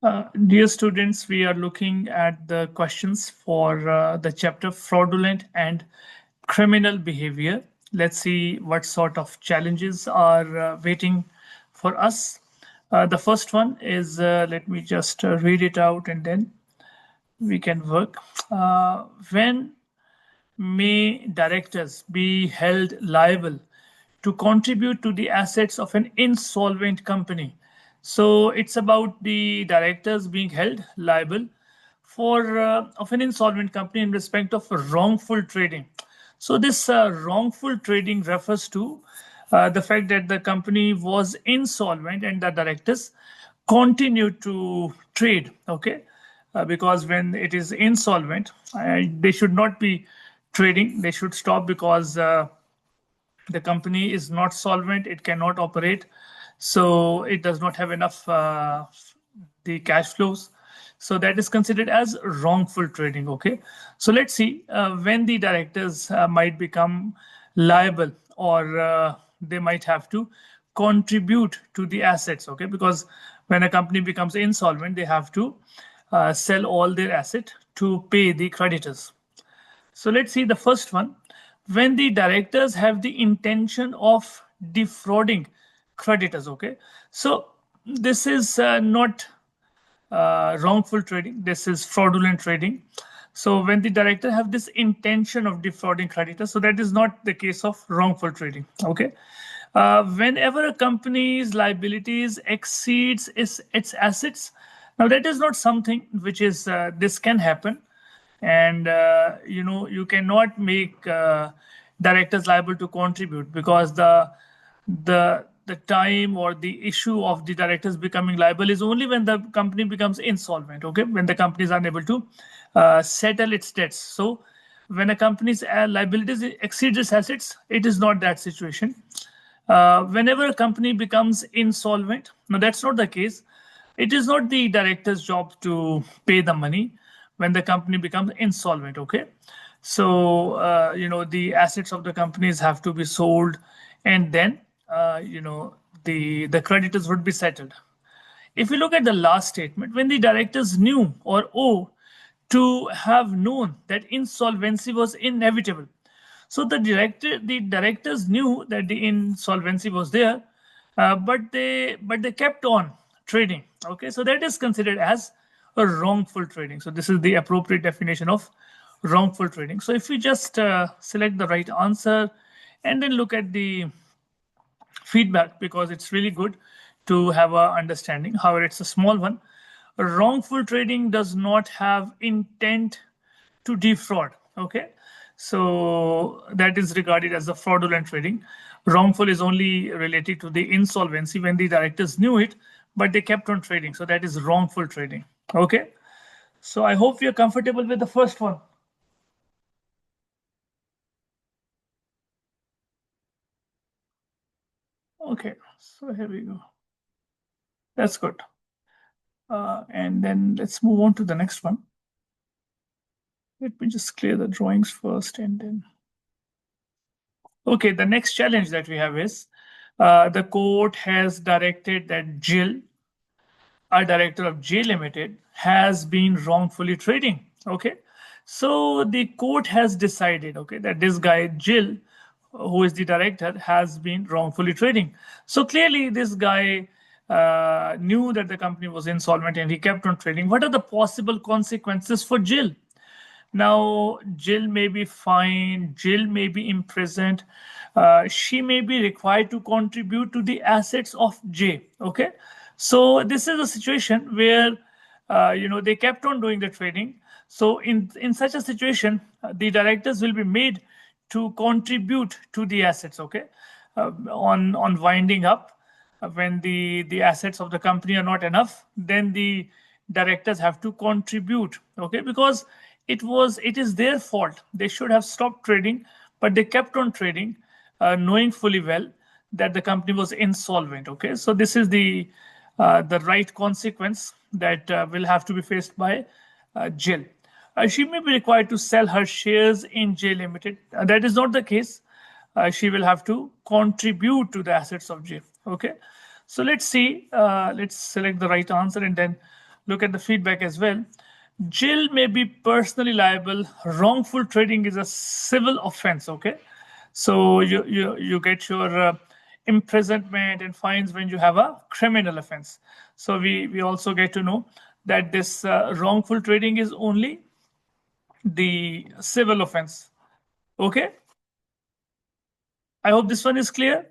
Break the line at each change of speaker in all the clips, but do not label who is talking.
Dear students, we are looking at the questions for the chapter Fraudulent and Criminal Behavior. Let's see what sort of challenges are waiting for us. The first one is, let me just read it out and then we can work. When may directors be held liable to contribute to the assets of an insolvent company? So it's about the directors being held liable for of an insolvent company in respect of wrongful trading. So this wrongful trading refers to the fact that the company was insolvent and the directors continued to trade. Okay, because when it is insolvent, they should not be trading. They should stop because the company is not solvent. It cannot operate, so it does not have enough the cash flows. So that is considered as wrongful trading. Okay, so let's see when the directors might become liable or they might have to contribute to the assets. Okay, because when a company becomes insolvent, they have to sell all their asset to pay the creditors. So let's see the first one. When the directors have the intention of defrauding creditors. Okay, so this is not wrongful trading. This is fraudulent trading. So when the director have this intention of defrauding creditors, so that is not the case of wrongful trading. Okay. Whenever a company's liabilities exceeds its assets, now that is not something which is this can happen, and you cannot make directors liable to contribute because the time or the issue of the directors becoming liable is only when the company becomes insolvent. Okay, when the company is unable to settle its debts. So when a company's liabilities exceeds its assets, it is not that situation. Whenever a company becomes insolvent, now that's not the case. It is not the director's job to pay the money when the company becomes insolvent. Okay, so the assets of the companies have to be sold, and then the creditors would be settled. If we look at the last statement, when the directors knew or owe to have known that insolvency was inevitable. So the directors knew that the insolvency was there, but they kept on trading. Okay, so that is considered as a wrongful trading. So this is the appropriate definition of wrongful trading. So if we just select the right answer and then look at the feedback, because it's really good to have a understanding. However, it's a small one. Wrongful trading does not have intent to defraud. Okay, so that is regarded as a fraudulent trading. Wrongful is only related to the insolvency when the directors knew it, but they kept on trading. So that is wrongful trading. Okay, so I hope you're comfortable with the first one. Okay, so here we go. That's good. And then let's move on to the next one. Let me just clear the drawings first and then. Okay, the next challenge that we have is the court has directed that Jill, a director of J Limited, has been wrongfully trading. Okay, so the court has decided, okay, that this guy Jill, who is the director, has been wrongfully trading. So clearly, this guy knew that the company was insolvent and he kept on trading. What are the possible consequences for Jill? Now, Jill may be fined, Jill may be imprisoned, she may be required to contribute to the assets of J. Okay, so this is a situation where they kept on doing the trading. So in such a situation, the directors will be made to contribute to the assets. Okay, on winding up, when the assets of the company are not enough, then the directors have to contribute. Okay, because it is their fault. They should have stopped trading, but they kept on trading, knowing fully well that the company was insolvent. Okay, so this is the right consequence that will have to be faced by Jill. She may be required to sell her shares in J Limited. That is not the case. She will have to contribute to the assets of J. Okay, so let's see. Let's select the right answer and then look at the feedback as well. Jill may be personally liable. Wrongful trading is a civil offense. Okay, so you get your imprisonment and fines when you have a criminal offense. So we also get to know that this wrongful trading is only the civil offense. Okay, I hope this one is clear.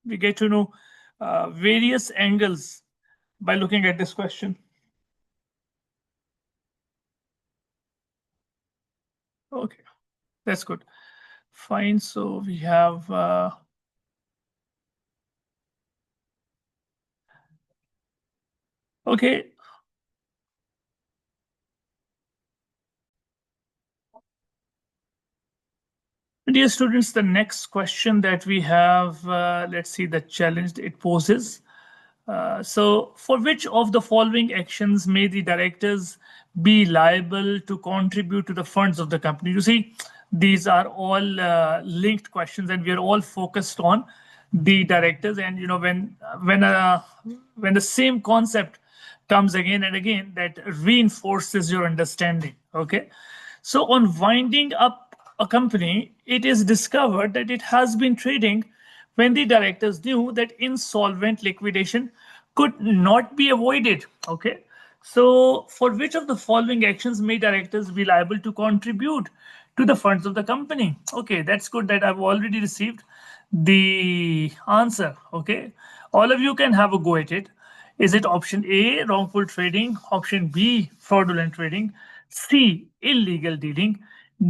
We get to know various angles by looking at this question. Okay, that's good. Fine. So we have okay. Dear students, the next question that we have, let's see the challenge it poses. So, for which of the following actions may the directors be liable to contribute to the funds of the company? You see, these are all linked questions, and we are all focused on the directors. And when the same concept comes again and again, that reinforces your understanding. Okay, so on winding up a company, it is discovered that it has been trading when the directors knew that insolvent liquidation could not be avoided. Okay. So, for which of the following actions may directors be liable to contribute to the funds of the company? Okay, that's good that I've already received the answer. Okay. All of you can have a go at it. Is it option A, wrongful trading, option B, fraudulent trading, C, illegal dealing,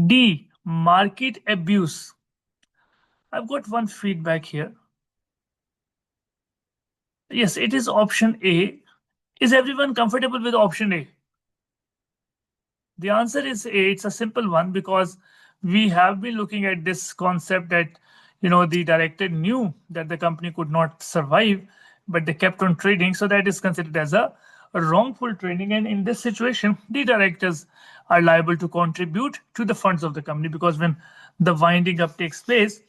D, market abuse? I've got one feedback here. Yes, it is option A. Is everyone comfortable with option A? The answer is A. It's a simple one because we have been looking at this concept that the director knew that the company could not survive, but they kept on trading. So that is considered as a wrongful trading. And in this situation, the directors are liable to contribute to the funds of the company because when the winding up takes place,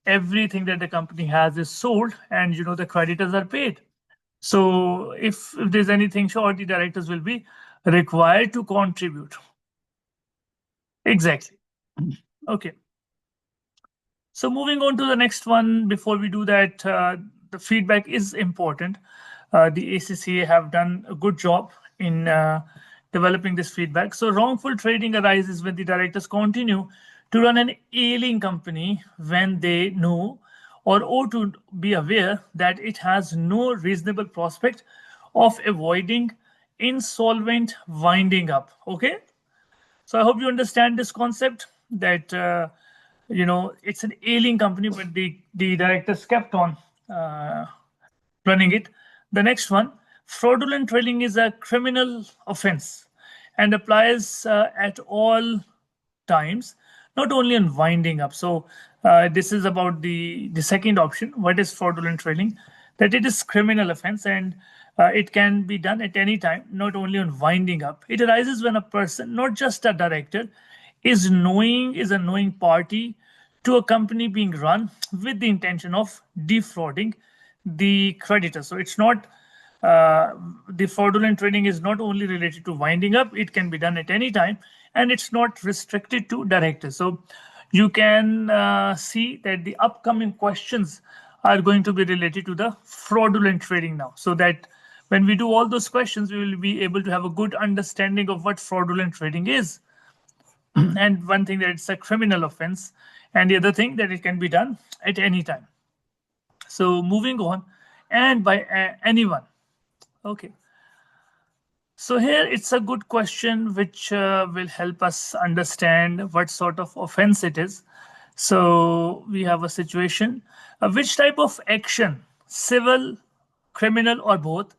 everything that the company has is sold and the creditors are paid. So if there's anything short, the directors will be required to contribute. Exactly. Okay. So moving on to the next one, before we do that, the feedback is important. The ACCA have done a good job in developing this feedback. So wrongful trading arises when the directors continue to run an ailing company when they know or ought to be aware that it has no reasonable prospect of avoiding insolvent winding up. Okay. So I hope you understand this concept that it's an ailing company, but the directors kept on uh, running it. The next one, fraudulent trading is a criminal offense and applies at all times, not only on winding up. So this is about the second option. What is fraudulent trading? That it is criminal offense and it can be done at any time, not only on winding up. It arises when a person, not just a director, is a knowing party to a company being run with the intention of defrauding the creditor. So it's not the fraudulent trading is not only related to winding up, it can be done at any time and it's not restricted to directors. So you can see that the upcoming questions are going to be related to the fraudulent trading now, so that when we do all those questions, we will be able to have a good understanding of what fraudulent trading is. And one thing, that it's a criminal offense, and the other thing, that it can be done at any time. So moving on, and by anyone. Okay. So here it's a good question which will help us understand what sort of offense it is. So we have a situation, which type of action, civil, criminal, or both,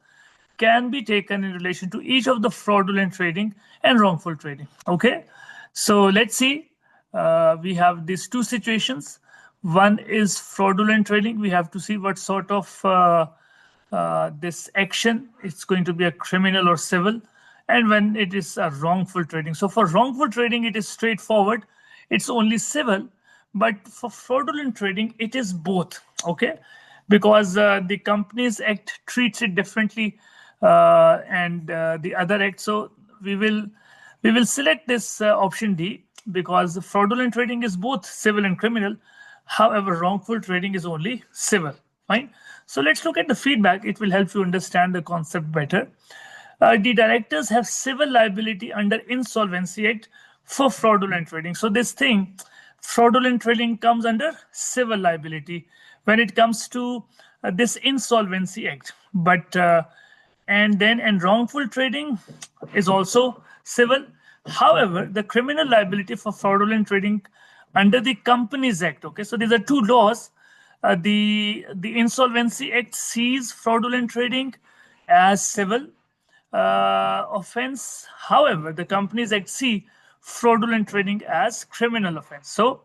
can be taken in relation to each of the fraudulent trading and wrongful trading. Okay, so let's see. We have these two situations. One is fraudulent trading. We have to see what sort of this action, it's going to be a criminal or civil, and when it is a wrongful trading. So for wrongful trading, it is straightforward. It's only civil, but for fraudulent trading, it is both. Okay, because the Companies Act treats it differently and the other act. So we will select this option D because fraudulent trading is both civil and criminal. However, wrongful trading is only civil. Fine. So let's look at the feedback. It will help you understand the concept better. The directors have civil liability under Insolvency Act for fraudulent trading. So this thing, fraudulent trading, comes under civil liability when it comes to this Insolvency Act. But and wrongful trading is also civil. However, the criminal liability for fraudulent trading under the Companies Act. Okay, so these are two laws. The Insolvency Act sees fraudulent trading as civil offense. However, the Companies Act see fraudulent trading as criminal offense. So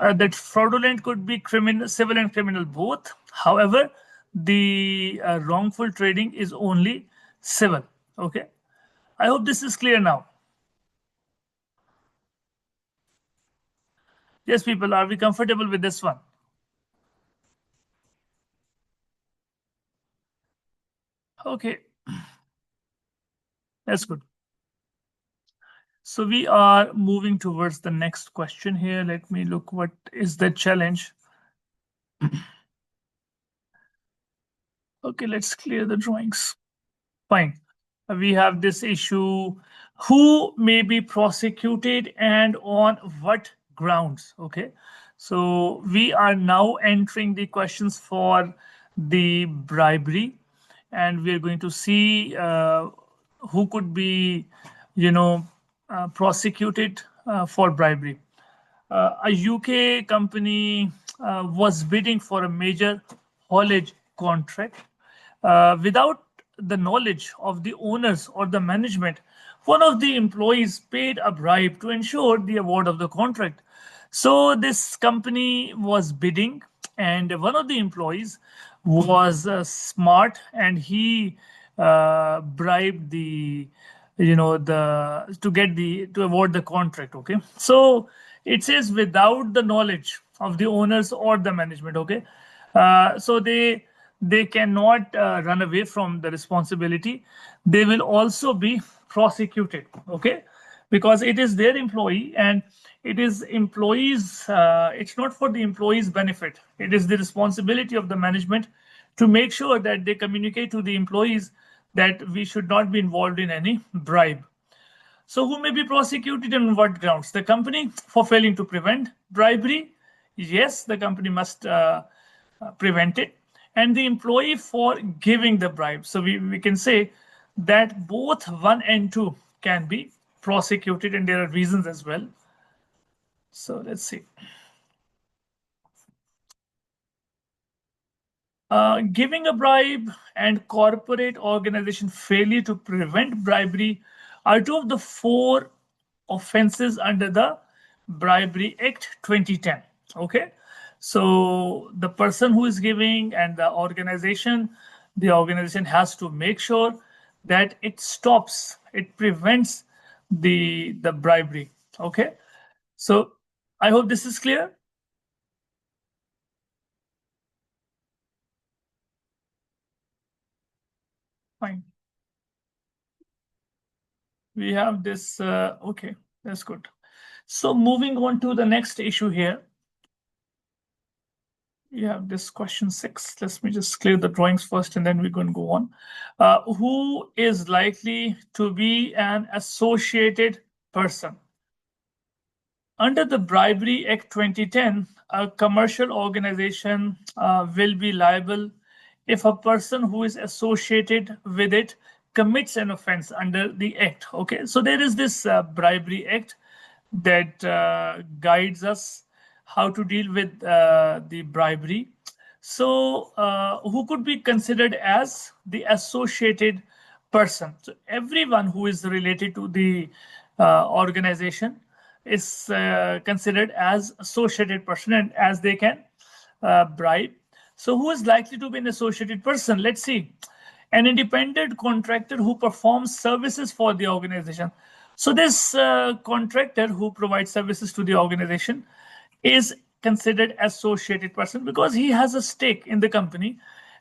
that fraudulent could be criminal, civil and criminal both. However, the wrongful trading is only civil. Okay. I hope this is clear now. Yes, people, are we comfortable with this one? Okay, that's good. So we are moving towards the next question here. Let me look what is the challenge. Okay, let's clear the drawings. Fine. We have this issue. Who may be prosecuted and on what grounds? Okay. So we are now entering the questions for the bribery, and we're going to see who could be, prosecuted for bribery. A UK company was bidding for a major haulage contract without the knowledge of the owners or the management. One of the employees paid a bribe to ensure the award of the contract. So this company was bidding, and one of the employees was smart, and he bribed the to award the contract. Okay, so it says without the knowledge of the owners or the management. Okay, so they cannot run away from the responsibility. They will also be prosecuted. Okay, because it is their employee, and it is employees. It's not for the employees' benefit. It is the responsibility of the management to make sure that they communicate to the employees that we should not be involved in any bribe. So who may be prosecuted and on what grounds? The company for failing to prevent bribery. Yes, the company must prevent it. And the employee for giving the bribe. So we can say that both 1 and 2 can be prosecuted, and there are reasons as well. So let's see. Giving a bribe and corporate organization failure to prevent bribery are two of the 4 offenses under the Bribery Act 2010. Okay, so the person who is giving and the organization has to make sure that it stops, it prevents the bribery. Okay, so I hope this is clear. Fine. We have this. Okay, that's good. So moving on to the next issue here. We have this question 6. Let me just clear the drawings first, and then we're going to go on. Who is likely to be an associated person? Under the Bribery Act 2010, a commercial organization will be liable if a person who is associated with it commits an offense under the Act. Okay, so there is this Bribery Act that guides us how to deal with the bribery. So who could be considered as the associated person? So everyone who is related to the organization is considered as associated person, and as they can bribe. So who is likely to be an associated person? Let's see. An independent contractor who performs services for the organization. So this contractor who provides services to the organization is considered associated person because he has a stake in the company,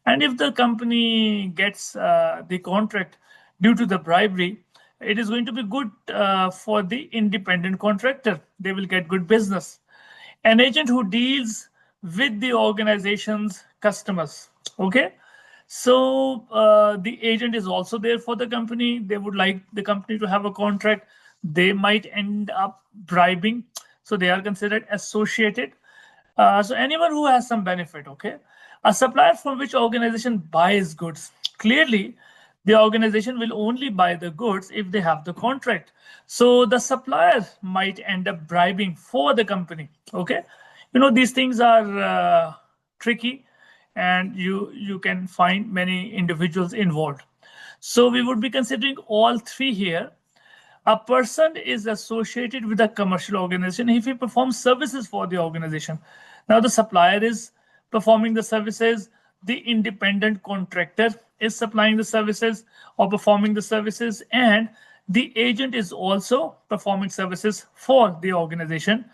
And if the company gets the contract due to the bribery, it is going to be good for the independent contractor. They will get good business. An agent who deals with the organization's customers. Okay. So the agent is also there for the company. They would like the company to have a contract. They might end up bribing. So they are considered associated. So anyone who has some benefit, okay? A supplier from which organization buys goods. Clearly, the organization will only buy the goods if they have the contract. So the supplier might end up bribing for the company, okay? These things are tricky, and you can find many individuals involved. So we would be considering all three here. A person is associated with a commercial organization if he performs services for the organization. Now, the supplier is performing the services, the independent contractor is supplying the services or performing the services, and the agent is also performing services for the organization.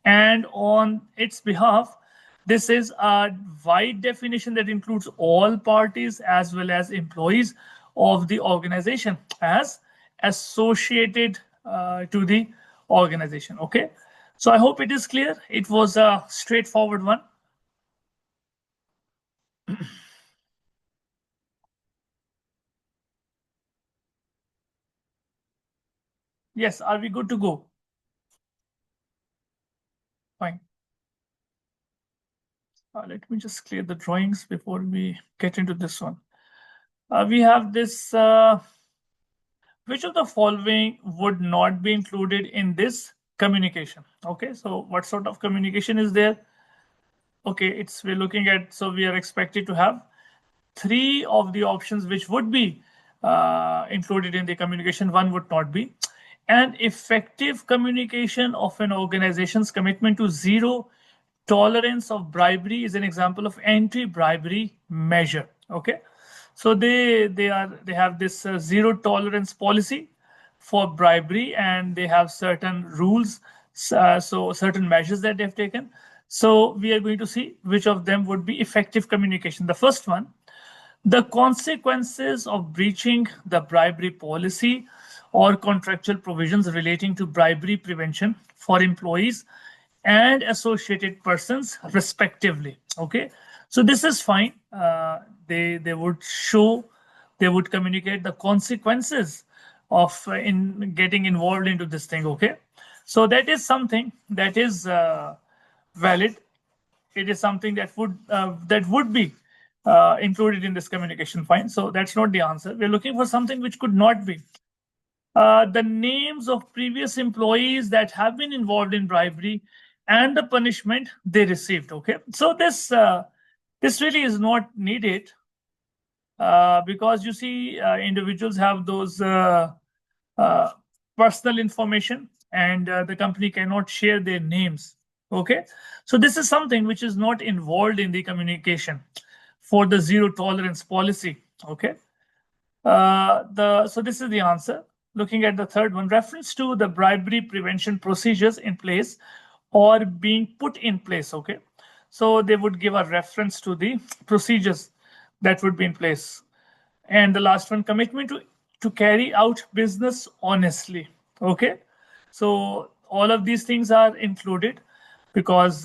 And on its behalf, this is a wide definition that includes all parties as well as employees of the organization as associated to the organization. Okay. So I hope it is clear. It was a straightforward one. Yes. Are we good to go? Fine. Let me just clear the drawings before we get into this one. We have this. Which of the following would not be included in this communication? Okay. So what sort of communication is there? Okay. We're looking at, so we are expected to have three of the options which would be included in the communication. One would not be. And effective communication of an organization's commitment to zero tolerance of bribery is an example of anti-bribery measure. Okay, so they have this zero tolerance policy for bribery, and they have certain rules, so certain measures that they've taken. So we are going to see which of them would be effective communication. The first one, the consequences of breaching the bribery policy or contractual provisions relating to bribery prevention for employees and associated persons respectively. Okay, so this is fine. They would show, they would communicate the consequences of in getting involved into this thing. Okay, so that is something that is valid. It is something that would be included in this communication. Fine. So that's not the answer. We're looking for something which could not be. The names of previous employees that have been involved in bribery and the punishment they received. Okay, so this really is not needed because you see, individuals have those personal information, and the company cannot share their names. Okay, so this is something which is not involved in the communication for the zero tolerance policy. Okay, so this is the answer. Looking at the third one, reference to the bribery prevention procedures in place or being put in place. Okay, so they would give a reference to the procedures that would be in place. And the last one, commitment to carry out business honestly. Okay, so all of these things are included because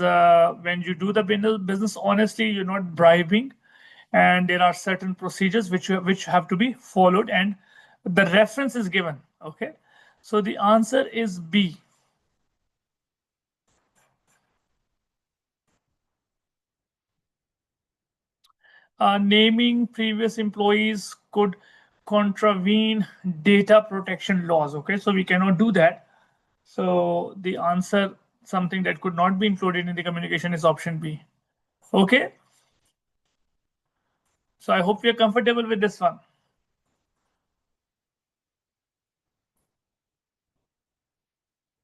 when you do the business honestly, you're not bribing, and there are certain procedures which have to be followed, and the reference is given. Okay, so the answer is B. Naming previous employees could contravene data protection laws. Okay, so we cannot do that. So the answer, something that could not be included in the communication, is option B. Okay, so I hope you're comfortable with this one.